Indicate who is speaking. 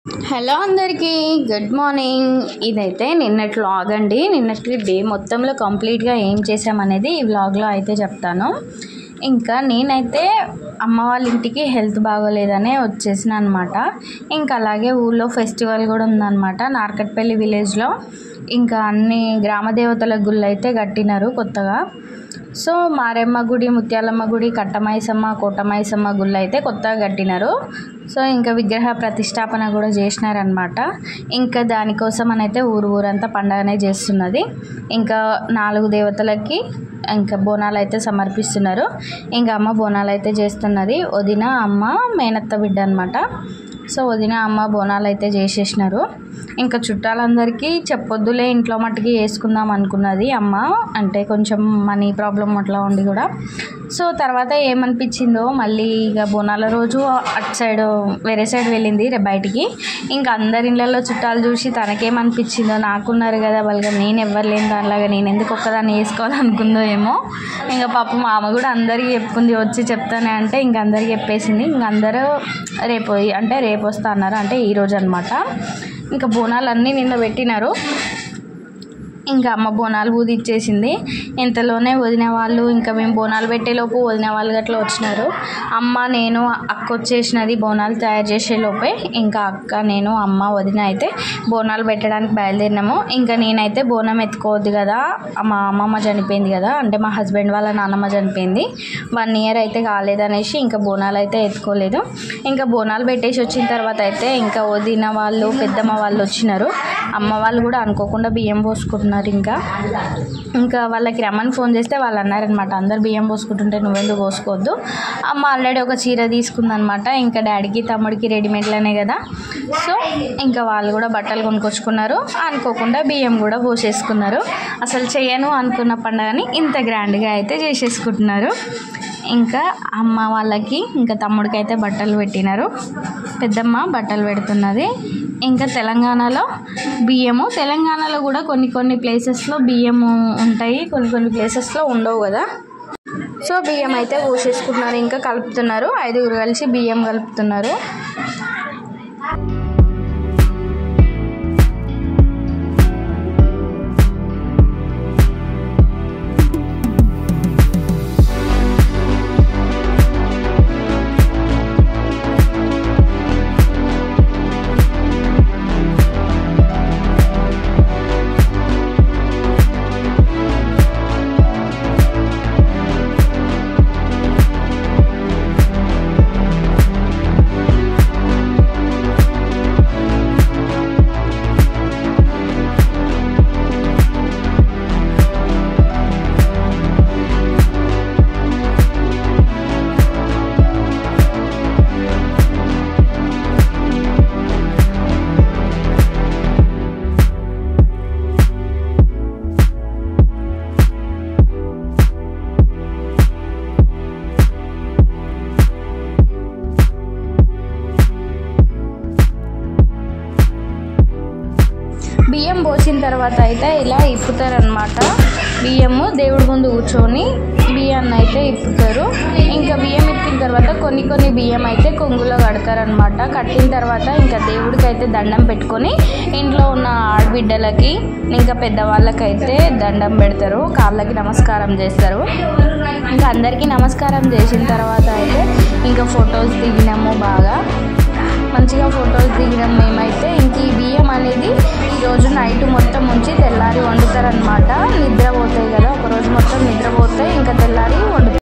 Speaker 1: Hello అందరికీ good morning. ఇదైతే నిన్నటి వ్లాగ్ అండి. నిన్నటి డే మొత్తంలో కంప్లీట్గా ఏం చేసామనేది ఈ వ్లాగ్లో అయితే చెప్తాను. ఇంకా నేనైతే అమ్మ వాళ్ళ ఇంటికి హెల్త్ బాగోలేదనే వచ్చేసిన అనమాట. ఇంకా అలాగే ఊళ్ళో ఫెస్టివల్ కూడా ఉందన్నమాట నార్కట్పల్లి విలేజ్లో. ఇంకా అన్ని గ్రామ దేవతల గుళ్ళు అయితే కట్టినారు కొత్తగా. సో మారెమ్మ గుడి, ముత్యాలమ్మ గుడి, కట్టమైసమ్మ, కోటమైసమ్మ గుళ్ళు అయితే కొత్తగా కట్టినారు. సో ఇంకా విగ్రహ ప్రతిష్టాపన కూడా చేసినారనమాట. ఇంకా దానికోసం అనైతే ఊరంతా పండగనే చేస్తున్నది. ఇంకా 4 దేవతలకి ఇంకా బోనాలు అయితే సమర్పిస్తున్నారు. ఇంకా అమ్మ బోనాలు అయితే చేస్తున్నది. వదిన, అమ్మ, మేనత్త బిడ్డ అనమాట. సో వదిన, అమ్మ బోనాలు అయితే చేసేసినారు. ఇంకా చుట్టాలందరికీ చెప్పొద్దులే, ఇంట్లో మట్టుకి వేసుకుందాం అనుకున్నది అమ్మ. అంటే కొంచెం మనీ ప్రాబ్లం అట్లా ఉండి కూడా. సో తర్వాత ఏమనిపించిందో మళ్ళీ ఇక బోనాల రోజు అటు సైడ్ వేరే సైడ్ వెళ్ళింది బయటికి. ఇంకా అందరి ఇళ్ళల్లో చుట్టాలు చూసి తనకేమనిపించిందో, నాకున్నారు కదా వాళ్ళగా, నేను ఎవ్వరు లేని దానిలాగా నేను ఎందుకు ఒక్కదాన్ని వేసుకోవాలనుకుందో ఏమో. ఇంకా పాపం మా అమ్మ కూడా అందరికీ చెప్పుకుంది, వచ్చి చెప్తానే అంటే ఇంక అందరికీ చెప్పేసింది. ఇంక అందరూ రేపు వస్తా అన్నారు, అంటే ఈరోజు అనమాట. ఇంకా బోనాలు అన్నీ నిన్న పెట్టినారు. ఇంకా అమ్మ బోనాలు ఊదిచ్చేసింది. ఇంతలోనే వదిన వాళ్ళు, ఇంకా మేము బోనాలు పెట్టేలోపు వదిన వాళ్ళు గట్లా వచ్చినారు. అమ్మ, నేను, అక్క వచ్చేసినది బోనాలు తయారు చేసేలోపే. ఇంకా అక్క, నేను, అమ్మ, వదిన అయితే బోనాలు పెట్టడానికి బయలుదేరినాము. ఇంకా నేనైతే బోనం ఎత్తుకోవద్దు కదా, మా అమ్మమ్మ చనిపోయింది కదా, అంటే మా హస్బెండ్ వాళ్ళ నాన్నమ్మ చనిపోయింది. 1 year అయితే కాలేదనేసి ఇంకా బోనాలు అయితే ఎత్తుకోలేదు. ఇంకా బోనాలు పెట్టేసి వచ్చిన తర్వాత అయితే ఇంకా వదిన వాళ్ళు, పెద్దమ్మ వాళ్ళు వచ్చినారు. అమ్మ వాళ్ళు కూడా అనుకోకుండా బియ్యం పోసుకుంటున్నారు. ఇంకా వాళ్ళకి రమ్మని ఫోన్ చేస్తే వాళ్ళు అన్నారనమాట, అందరు బియ్యం పోసుకుంటుంటే నువ్వెందుకు పోసుకోవద్దు. అమ్మ ఆల్రెడీ ఒక చీర తీసుకుందనమాట. ఇంకా డాడీకి, తమ్ముడికి రెడీమేడ్లనే కదా. సో ఇంకా వాళ్ళు కూడా బట్టలు కొనుక్కొచ్చుకున్నారు. అనుకోకుండా బియ్యం కూడా పోసేసుకున్నారు. అసలు చేయను అనుకున్న పండుగని ఇంత గ్రాండ్గా అయితే చేసేసుకుంటున్నారు. ఇంకా అమ్మ వాళ్ళకి, ఇంకా తమ్ముడికి అయితే బట్టలు పెట్టినారు. పెద్దమ్మ బట్టలు పెడుతున్నది. ఇంకా తెలంగాణలో బియ్యము, తెలంగాణలో కూడా కొన్ని ప్లేసెస్లో బియ్యము ఉంటాయి, కొన్ని ప్లేసెస్లో ఉండవు కదా. సో బియ్యం అయితే పోసేసుకుంటున్నారు. ఇంకా కలుపుతున్నారు. 5 కలిసి బియ్యం కలుపుతున్నారు. బియ్యం పోసిన తర్వాత అయితే ఇలా ఇప్పుతారనమాట. బియ్యము దేవుడి ముందు కూర్చొని బియ్యాన్ని అయితే ఇప్పుతారు. ఇంకా బియ్యం ఇప్పిన తర్వాత కొన్ని బియ్యం అయితే కొంగులో కడతారనమాట. కట్టిన తర్వాత ఇంకా దేవుడికి అయితే దండం పెట్టుకొని ఇంట్లో ఉన్న ఆడబిడ్డలకి, ఇంకా పెద్దవాళ్ళకైతే దండం పెడతారు, కాళ్ళకి నమస్కారం చేస్తారు. ఇంకా అందరికీ నమస్కారం చేసిన తర్వాత అయితే ఇంకా ఫొటోస్ దిగినాము. బాగా మంచిగా ఫొటోస్ దిగినాం మేమైతే.